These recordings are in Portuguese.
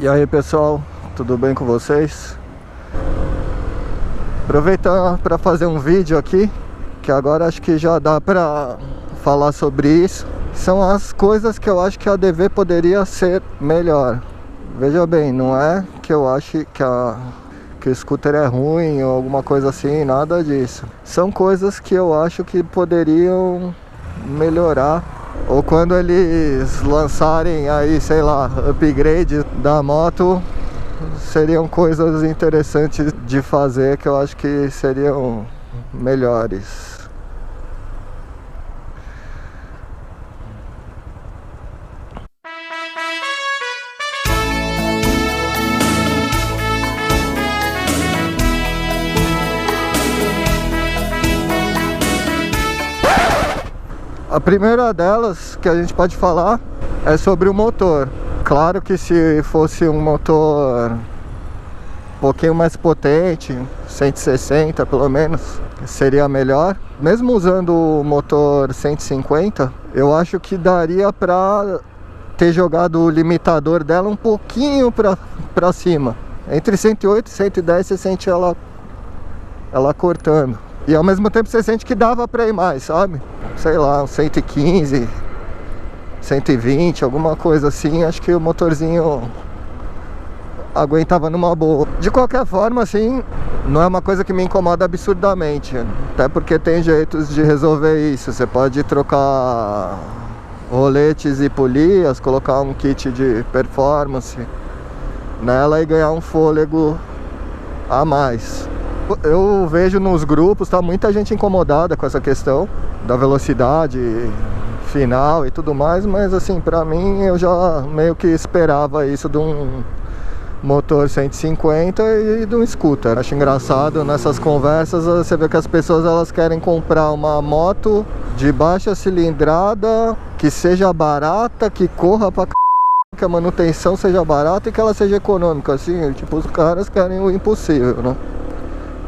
E aí pessoal, tudo bem com vocês? Aproveitar para fazer um vídeo aqui, que agora acho que já dá para falar sobre isso. São as coisas que eu acho que a ADV poderia ser melhor. Veja bem, não é que eu ache que o scooter é ruim ou alguma coisa assim, nada disso. São coisas que eu acho que poderiam melhorar. Ou quando eles lançarem aí, sei lá, upgrade da moto, seriam coisas interessantes de fazer que eu acho que seriam melhores. A primeira delas que a gente pode falar é sobre o motor. Claro que se fosse um motor um pouquinho mais potente, 160 pelo menos, seria melhor. Mesmo usando o motor 150, eu acho que daria pra ter jogado o limitador dela um pouquinho pra cima. Entre 108 e 110 você sente ela cortando. E ao mesmo tempo você sente que dava pra ir mais, sabe? Sei lá, 115, 120, alguma coisa assim. Acho que o motorzinho aguentava numa boa. De qualquer forma, assim, não é uma coisa que me incomoda absurdamente. Até porque tem jeitos de resolver isso. Você pode trocar roletes e polias, colocar um kit de performance nela e ganhar um fôlego a mais. Eu vejo nos grupos, tá muita gente incomodada com essa questão da velocidade final e tudo mais, mas assim, pra mim eu já meio que esperava isso de um motor 150 e de um scooter. Acho engraçado nessas conversas, você vê que as pessoas elas querem comprar uma moto de baixa cilindrada, que seja barata, que corra pra que a manutenção seja barata e que ela seja econômica, assim, tipo, os caras querem o impossível, né?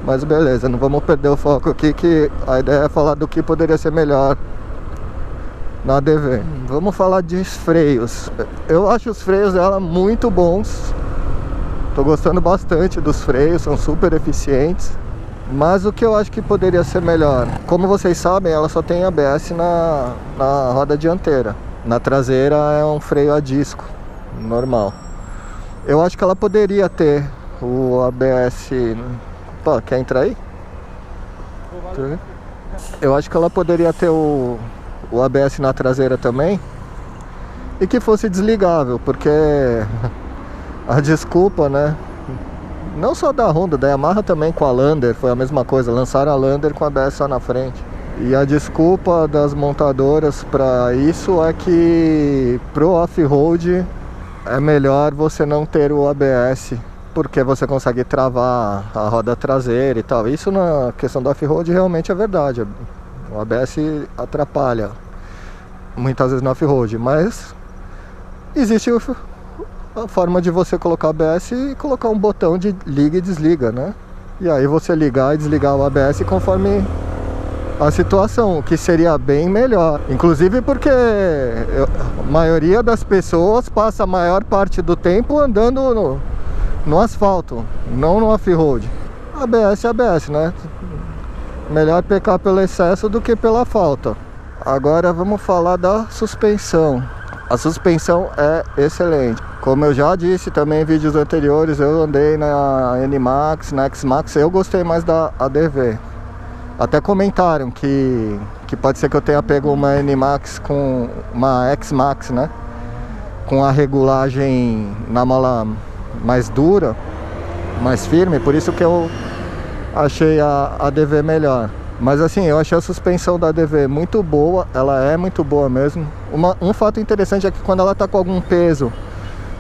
Mas beleza, não vamos perder o foco aqui, que a ideia é falar do que poderia ser melhor na ADV. Vamos falar de freios. Eu acho os freios dela muito bons. Tô gostando bastante dos freios, são super eficientes. Mas o que eu acho que poderia ser melhor? Como vocês sabem, ela só tem ABS na roda dianteira. Na traseira é um freio a disco, normal. Eu acho que ela poderia ter o ABS... Pô, quer entrar aí? Eu acho que ela poderia ter o ABS na traseira também e que fosse desligável, porque a desculpa, né? Não só da Honda, da Yamaha também com a Lander foi a mesma coisa, lançaram a Lander com a ABS só na frente. E a desculpa das montadoras para isso é que pro off-road é melhor você não ter o ABS, porque você consegue travar a roda traseira e tal. Isso na questão do off-road realmente é verdade. O ABS atrapalha muitas vezes no off-road, mas existe a forma de você colocar o ABS e colocar um botão de liga e desliga, né? E aí você ligar e desligar o ABS conforme a situação, o que seria bem melhor. Inclusive porque a maioria das pessoas passa a maior parte do tempo andando no asfalto, não no off-road. ABS é ABS, né? Melhor pecar pelo excesso do que pela falta. Agora vamos falar da suspensão. A suspensão é excelente. Como eu já disse também em vídeos anteriores, eu andei na NMAX, na X-Max, eu gostei mais da ADV. Até comentaram que pode ser que eu tenha pego uma NMAX com uma X-Max, né? Com a regulagem na mola mais dura, mais firme, por isso que eu achei a ADV melhor. Mas assim, eu achei a suspensão da ADV muito boa, ela é muito boa mesmo. Um fato interessante é que quando ela tá com algum peso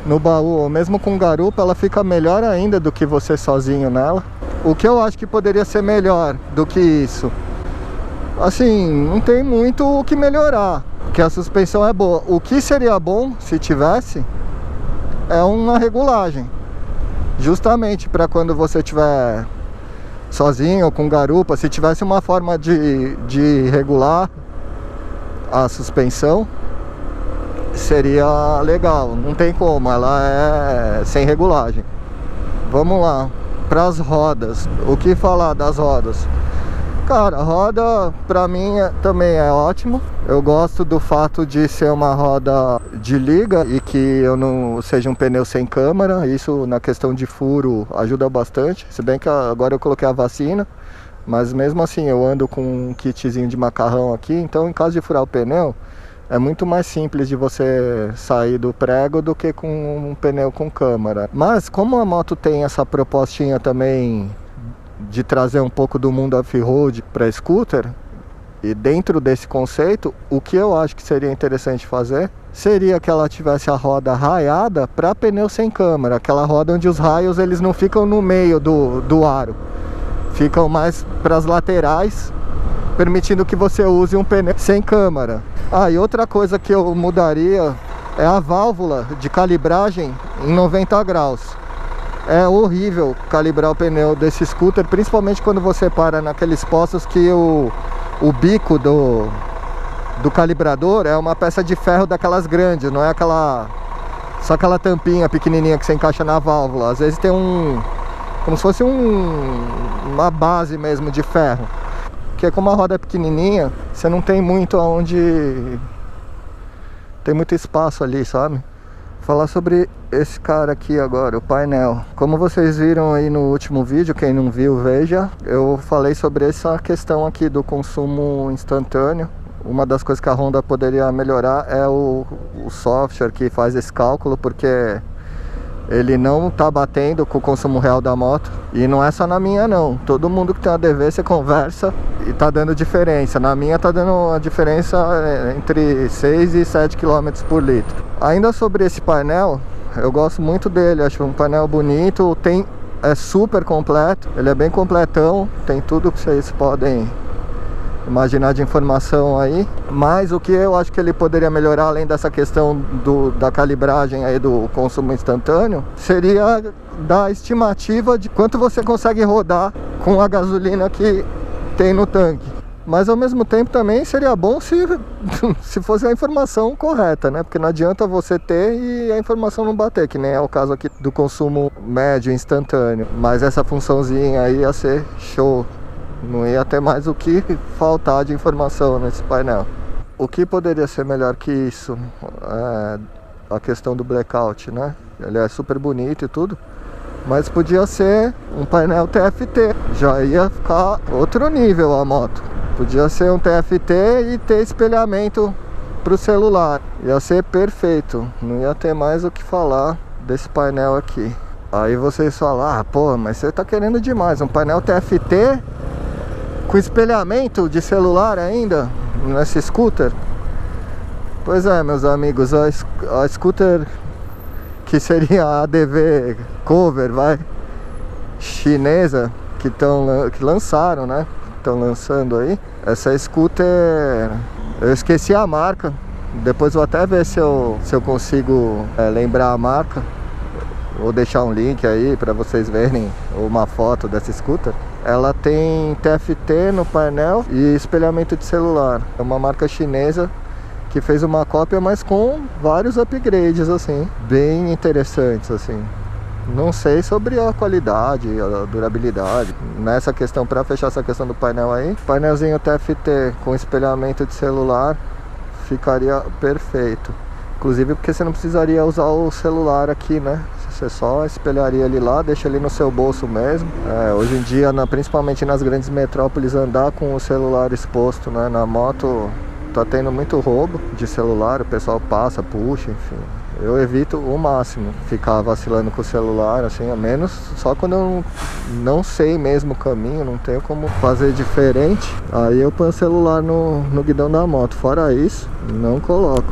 no baú, ou mesmo com garupa, ela fica melhor ainda do que você sozinho nela. O que eu acho que poderia ser melhor do que isso? Assim, não tem muito o que melhorar, porque a suspensão é boa. O que seria bom, se tivesse, é uma regulagem, justamente para quando você estiver sozinho ou com garupa, se tivesse uma forma de regular a suspensão, seria legal. Não tem como, ela é sem regulagem. Vamos lá, para as rodas. O que falar das rodas? Cara, a roda pra mim também é ótimo. Eu gosto do fato de ser uma roda de liga e que eu não seja um pneu sem câmara. Isso na questão de furo ajuda bastante. Se bem que agora eu coloquei a vacina, mas mesmo assim eu ando com um kitzinho de macarrão aqui. Então em caso de furar o pneu, é muito mais simples de você sair do prego do que com um pneu com câmara. Mas como a moto tem essa propostinha também de trazer um pouco do mundo off-road para scooter, e dentro desse conceito, o que eu acho que seria interessante fazer seria que ela tivesse a roda raiada para pneu sem câmara, aquela roda onde os raios eles não ficam no meio do aro, ficam mais para as laterais, permitindo que você use um pneu sem câmara. E outra coisa que eu mudaria é a válvula de calibragem em 90 graus. É horrível calibrar o pneu desse scooter, principalmente quando você para naqueles postos que o bico do calibrador é uma peça de ferro daquelas grandes, não é só aquela tampinha pequenininha que você encaixa na válvula. Às vezes tem como se fosse uma base mesmo de ferro, porque como a roda é pequenininha, você não tem muito tem muito espaço ali, sabe? Falar sobre esse cara aqui agora, o painel. Como vocês viram aí no último vídeo, quem não viu, veja. Eu falei sobre essa questão aqui do consumo instantâneo. Uma das coisas que a Honda poderia melhorar é o software que faz esse cálculo, porque ele não tá batendo com o consumo real da moto. E não é só na minha não, todo mundo que tem uma DV você conversa e tá dando diferença. Na minha tá dando uma diferença entre 6 e 7 km por litro. Ainda sobre esse painel, eu gosto muito dele, acho um painel bonito, é super completo, ele é bem completão, tem tudo que vocês podem imaginar de informação aí. Mas o que eu acho que ele poderia melhorar, além dessa questão da calibragem aí do consumo instantâneo, seria da estimativa de quanto você consegue rodar com a gasolina que tem no tanque. Mas ao mesmo tempo também seria bom se fosse a informação correta, né? Porque não adianta você ter e a informação não bater, que nem é o caso aqui do consumo médio instantâneo. Mas essa funçãozinha aí ia ser show. Não ia ter mais o que faltar de informação nesse painel. O que poderia ser melhor que isso? É a questão do blackout, né? Ele é super bonito e tudo, mas podia ser um painel TFT. Já ia ficar outro nível a moto. Podia ser um TFT e ter espelhamento para o celular. Ia ser perfeito. Não ia ter mais o que falar desse painel aqui. Aí vocês falam, pô, mas você tá querendo demais. Um painel TFT com espelhamento de celular ainda nesse scooter? Pois é, meus amigos, a scooter que seria a ADV cover, chinesa, que lançaram, né? Estão lançando aí. Essa scooter, eu esqueci a marca. Depois vou até ver se eu consigo lembrar a marca. Vou deixar um link aí para vocês verem uma foto dessa scooter. Ela tem TFT no painel e espelhamento de celular. É uma marca chinesa que fez uma cópia, mas com vários upgrades assim, bem interessantes assim. Não sei sobre a qualidade, a durabilidade. Nessa questão, para fechar essa questão do painel aí, painelzinho TFT com espelhamento de celular ficaria perfeito. Inclusive porque você não precisaria usar o celular aqui, né? Você só espelharia ele lá, deixa ele no seu bolso mesmo. Hoje em dia, principalmente nas grandes metrópoles, andar com o celular exposto, né, na moto, tá tendo muito roubo de celular. O pessoal passa, puxa, enfim. Eu evito o máximo ficar vacilando com o celular, assim, a menos só quando eu não sei mesmo o caminho, não tenho como fazer diferente. Aí eu ponho o celular no guidão da moto. Fora isso, não coloco.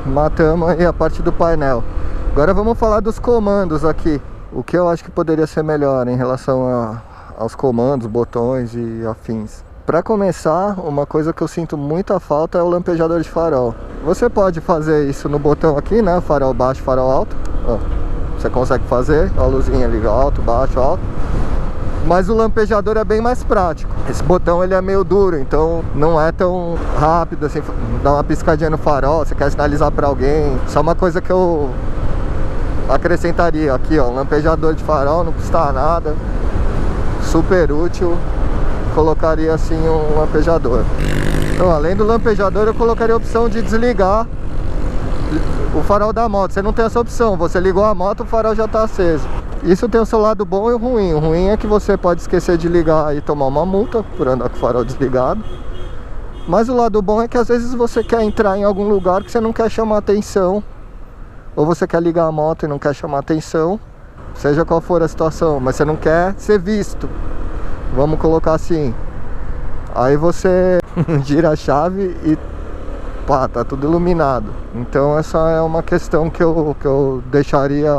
Matamos aí a parte do painel. Agora vamos falar dos comandos aqui. O que eu acho que poderia ser melhor em relação aos comandos, botões e afins. Para começar, uma coisa que eu sinto muita falta é o lampejador de farol. Você pode fazer isso no botão aqui, né? Farol baixo, farol alto. Ó, você consegue fazer, ó, a luzinha ali, alto, baixo, alto. Mas o lampejador é bem mais prático. Esse botão ele é meio duro, então não é tão rápido assim, dá uma piscadinha no farol, você quer sinalizar pra alguém. Só uma coisa que eu acrescentaria aqui, ó, um lampejador de farol, não custa nada, super útil. Colocaria assim um lampejador. Então, além do lampejador, eu colocaria a opção de desligar o farol da moto. Você não tem essa opção, você ligou a moto, o farol já está aceso. Isso tem o seu lado bom e o ruim. O ruim é que você pode esquecer de ligar e tomar uma multa por andar com o farol desligado. Mas o lado bom é que às vezes você quer entrar em algum lugar que você não quer chamar atenção, ou você quer ligar a moto e não quer chamar atenção, seja qual for a situação, mas você não quer ser visto, vamos colocar assim. Aí você gira a chave e pá, tá tudo iluminado. Então essa é uma questão que eu deixaria,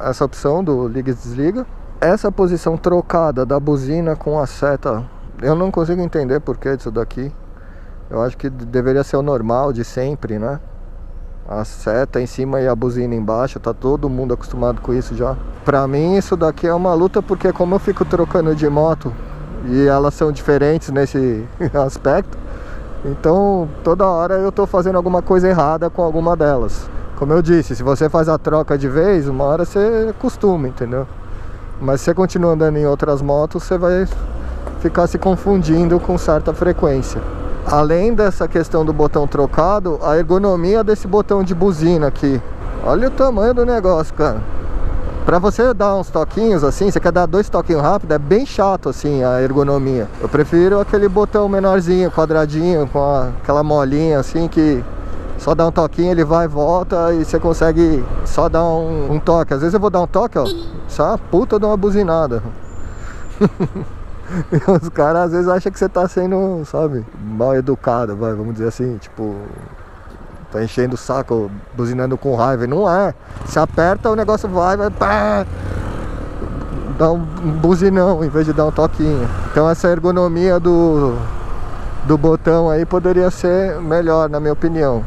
essa opção do liga e desliga. Essa posição trocada da buzina com a seta, eu não consigo entender por que disso daqui. Eu acho que deveria ser o normal de sempre, né? A seta em cima e a buzina embaixo, tá todo mundo acostumado com isso já. Pra mim isso daqui é uma luta, porque como eu fico trocando de moto e elas são diferentes nesse aspecto, então toda hora eu tô fazendo alguma coisa errada com alguma delas. Como eu disse, se você faz a troca de vez, uma hora você acostuma, entendeu? Mas se você continua andando em outras motos, você vai ficar se confundindo com certa frequência. Além dessa questão do botão trocado, a ergonomia desse botão de buzina aqui. Olha o tamanho do negócio, cara. Pra você dar uns toquinhos assim, você quer dar 2 toquinhos rápidos, é bem chato assim a ergonomia. Eu prefiro aquele botão menorzinho, quadradinho, com aquela molinha assim, que só dá um toquinho, ele vai e volta e você consegue só dar um toque. Às vezes eu vou dar um toque, ó, só uma puta de uma buzinada. E os caras às vezes acham que você tá sendo, sabe, mal educado, vamos dizer assim, tipo, tá enchendo o saco, buzinando com raiva. E não é. Se aperta, o negócio vai pá, dá um buzinão em vez de dar um toquinho. Então essa ergonomia do botão aí poderia ser melhor, na minha opinião.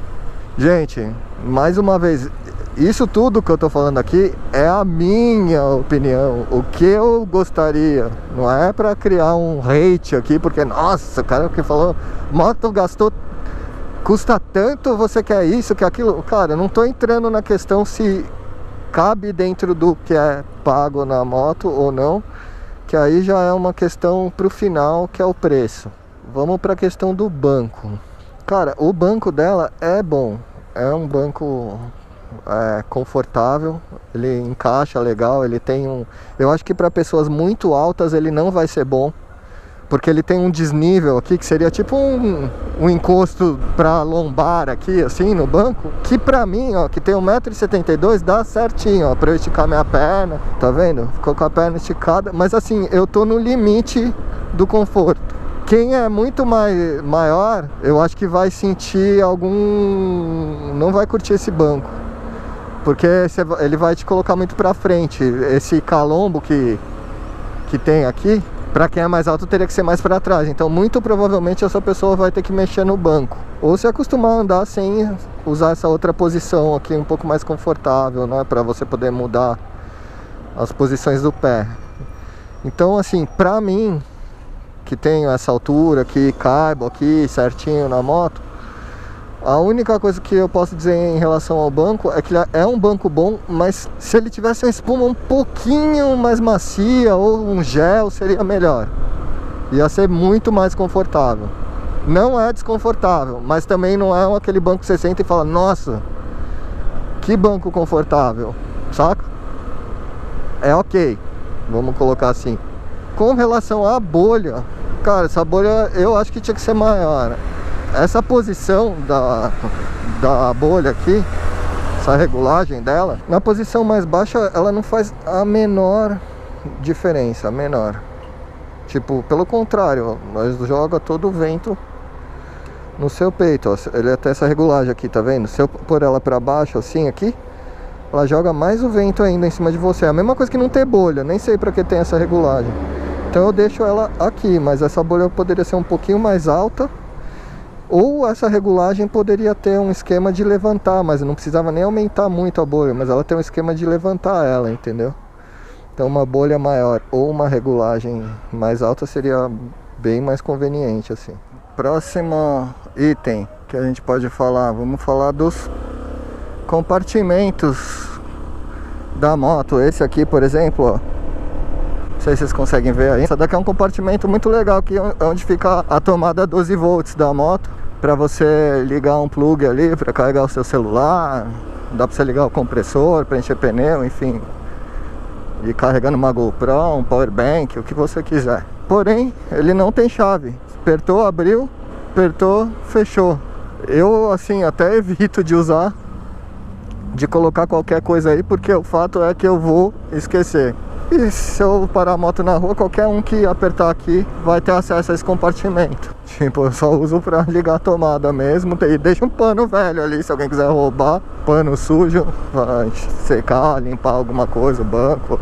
Gente, mais uma vez, isso tudo que eu tô falando aqui é a minha opinião, o que eu gostaria. Não é pra criar um hate aqui, porque, nossa, o cara que falou, moto gastou, custa tanto, você quer isso, quer aquilo. Cara, eu não tô entrando na questão se cabe dentro do que é pago na moto ou não, que aí já é uma questão pro final, que é o preço. Vamos pra questão do banco. Cara, o banco dela é bom, é um banco confortável, ele encaixa legal, ele tem um... Eu acho que para pessoas muito altas ele não vai ser bom, porque ele tem um desnível aqui, que seria tipo um encosto pra lombar aqui, assim, no banco, que pra mim, ó, que tem 1,72 m, dá certinho, ó, pra eu esticar minha perna, tá vendo? Ficou com a perna esticada, mas assim, eu tô no limite do conforto. Quem é muito maior, eu acho que vai sentir não vai curtir esse banco, porque ele vai te colocar muito pra frente. Esse calombo que tem aqui, pra quem é mais alto teria que ser mais pra trás. Então muito provavelmente essa pessoa vai ter que mexer no banco, ou se acostumar a andar sem usar essa outra posição aqui, um pouco mais confortável, né, pra você poder mudar as posições do pé. Então assim, pra mim, que tenho essa altura, que caibo aqui certinho na moto, a única coisa que eu posso dizer em relação ao banco é que ele é um banco bom, mas se ele tivesse uma espuma um pouquinho mais macia ou um gel, seria melhor. Ia ser muito mais confortável. Não é desconfortável, mas também não é aquele banco que você senta e fala, nossa, que banco confortável, saca? É ok, vamos colocar assim. Com relação à bolha, cara, essa bolha eu acho que tinha que ser maior. Essa posição da bolha aqui, essa regulagem dela, na posição mais baixa ela não faz a menor diferença, a menor. Tipo, pelo contrário, nós joga todo o vento no seu peito, ó. Ele tem essa regulagem aqui, tá vendo? Se eu pôr ela pra baixo assim aqui, ela joga mais o vento ainda em cima de você. É a mesma coisa que não ter bolha, nem sei pra que tem essa regulagem. Então eu deixo ela aqui, mas essa bolha poderia ser um pouquinho mais alta, ou essa regulagem poderia ter um esquema de levantar, mas não precisava nem aumentar muito a bolha, mas ela tem um esquema de levantar ela, entendeu? Então uma bolha maior ou uma regulagem mais alta seria bem mais conveniente assim. Próximo item que a gente pode falar, vamos falar dos compartimentos da moto. Esse aqui, por exemplo, ó, não sei se vocês conseguem ver aí. Esse daqui é um compartimento muito legal, que é onde fica a tomada 12 volts da moto, para você ligar um plug ali para carregar o seu celular. Dá para você ligar o compressor, para encher pneu, enfim, e carregando uma GoPro, um power bank, o que você quiser. Porém, ele não tem chave. Apertou, abriu, apertou, fechou. Eu assim até evito de usar, de colocar qualquer coisa aí, porque o fato é que eu vou esquecer. E se eu parar a moto na rua, qualquer um que apertar aqui vai ter acesso a esse compartimento. Tipo, eu só uso pra ligar a tomada mesmo. E deixa um pano velho ali, se alguém quiser roubar. Pano sujo, vai secar, limpar alguma coisa, o banco,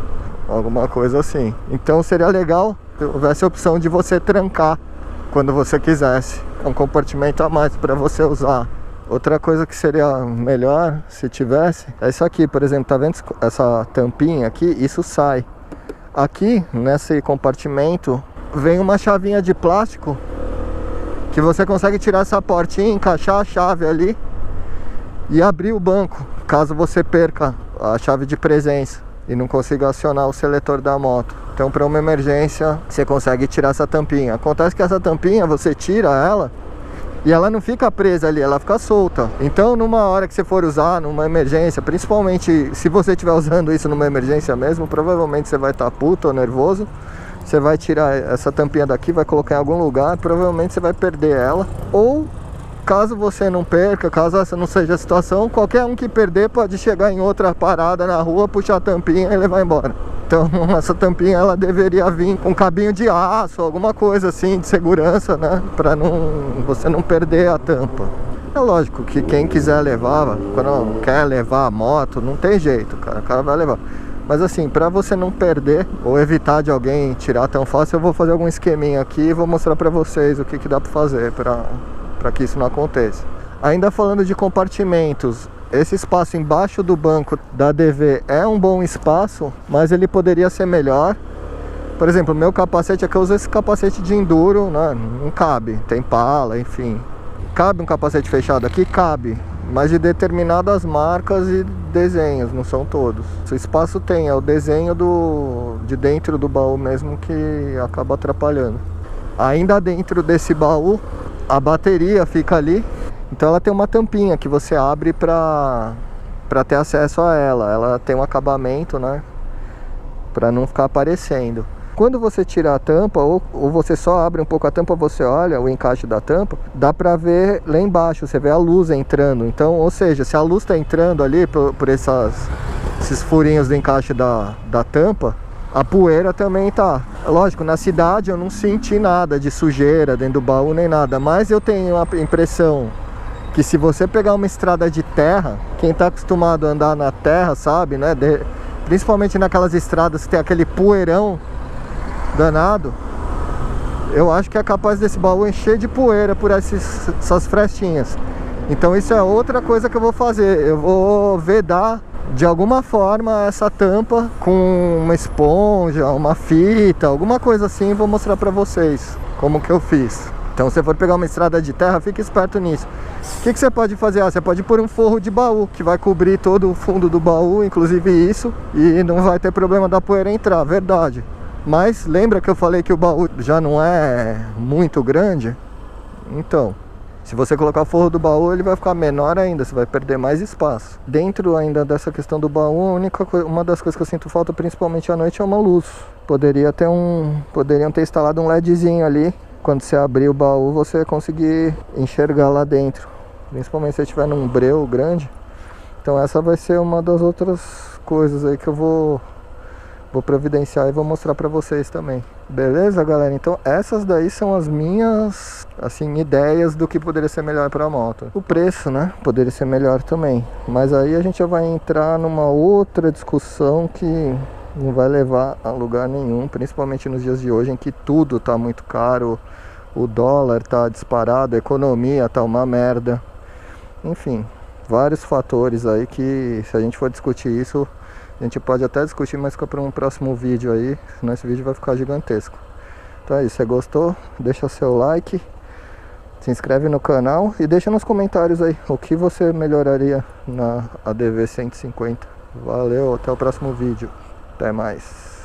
alguma coisa assim. Então seria legal se houvesse a opção de você trancar quando você quisesse. É um compartimento a mais para você usar. Outra coisa que seria melhor se tivesse é isso aqui, por exemplo, tá vendo essa tampinha aqui? Isso sai. Aqui nesse compartimento vem uma chavinha de plástico que você consegue tirar essa portinha, encaixar a chave ali e abrir o banco, caso você perca a chave de presença e não consiga acionar o seletor da moto. Então, para uma emergência, você consegue tirar essa tampinha. Acontece que essa tampinha, você tira ela e ela não fica presa ali, ela fica solta. Então, numa hora que você for usar, numa emergência, principalmente se você estiver usando isso numa emergência mesmo, provavelmente você vai estar puto ou nervoso. Você vai tirar essa tampinha daqui, vai colocar em algum lugar, provavelmente você vai perder ela. Ou, caso você não perca, caso essa não seja a situação, qualquer um que perder pode chegar em outra parada na rua, puxar a tampinha e levar embora. Então essa tampinha ela deveria vir com um cabinho de aço, alguma coisa assim de segurança, né? Pra você não perder a tampa. É lógico que quem quiser levar, quando quer levar a moto, não tem jeito, cara, o cara vai levar. Mas assim, pra você não perder ou evitar de alguém tirar tão fácil, eu vou fazer algum esqueminha aqui e vou mostrar pra vocês o que dá pra fazer pra que isso não aconteça. Ainda falando de compartimentos, esse espaço embaixo do banco da DV é um bom espaço, mas ele poderia ser melhor. Por exemplo, o meu capacete aqui, eu uso esse capacete de enduro, né? Não cabe, tem pala, enfim. Cabe um capacete fechado aqui? Cabe, mas de determinadas marcas e desenhos, não são todos. O espaço tem, é o desenho de dentro do baú mesmo que acaba atrapalhando. Ainda dentro desse baú, a bateria fica ali. Então ela tem uma tampinha que você abre para ter acesso a ela. Ela tem um acabamento, né? Para não ficar aparecendo. Quando você tira a tampa, ou você só abre um pouco a tampa, você olha o encaixe da tampa, dá pra ver lá embaixo, você vê a luz entrando. Então, ou seja, se a luz tá entrando ali por esses furinhos do encaixe da tampa, a poeira também tá. Lógico, na cidade eu não senti nada de sujeira dentro do baú nem nada, mas eu tenho a impressão que se você pegar uma estrada de terra, quem tá acostumado a andar na terra sabe, né? Principalmente naquelas estradas que tem aquele poeirão danado, eu acho que é capaz desse baú encher de poeira por essas frestinhas. Então isso é outra coisa que eu vou fazer. Eu vou vedar de alguma forma essa tampa com uma esponja, uma fita, alguma coisa assim. Vou mostrar pra vocês como que eu fiz. Então se você for pegar uma estrada de terra, fique esperto nisso. O que você pode fazer? Você pode pôr um forro de baú, que vai cobrir todo o fundo do baú, inclusive isso, e não vai ter problema da poeira entrar, verdade. Mas lembra que eu falei que o baú já não é muito grande? Então, se você colocar o forro do baú, ele vai ficar menor ainda, você vai perder mais espaço. Dentro ainda dessa questão do baú, uma das coisas que eu sinto falta, principalmente à noite, é uma luz. Poderiam ter instalado um LEDzinho ali. Quando você abrir o baú, você conseguir enxergar lá dentro. Principalmente se você estiver num breu grande. Então essa vai ser uma das outras coisas aí que eu vou providenciar e vou mostrar pra vocês também. Beleza, galera? Então essas daí são as minhas, assim, ideias do que poderia ser melhor pra moto. O preço, né? Poderia ser melhor também. Mas aí a gente já vai entrar numa outra discussão que não vai levar a lugar nenhum, principalmente nos dias de hoje em que tudo tá muito caro, o dólar tá disparado, a economia tá uma merda. Enfim, vários fatores aí que, se a gente for discutir isso, a gente pode até discutir, mas fica para um próximo vídeo aí, senão esse vídeo vai ficar gigantesco. Então é isso, se você gostou, deixa seu like, se inscreve no canal e deixa nos comentários aí o que você melhoraria na ADV 150. Valeu, até o próximo vídeo. Até mais.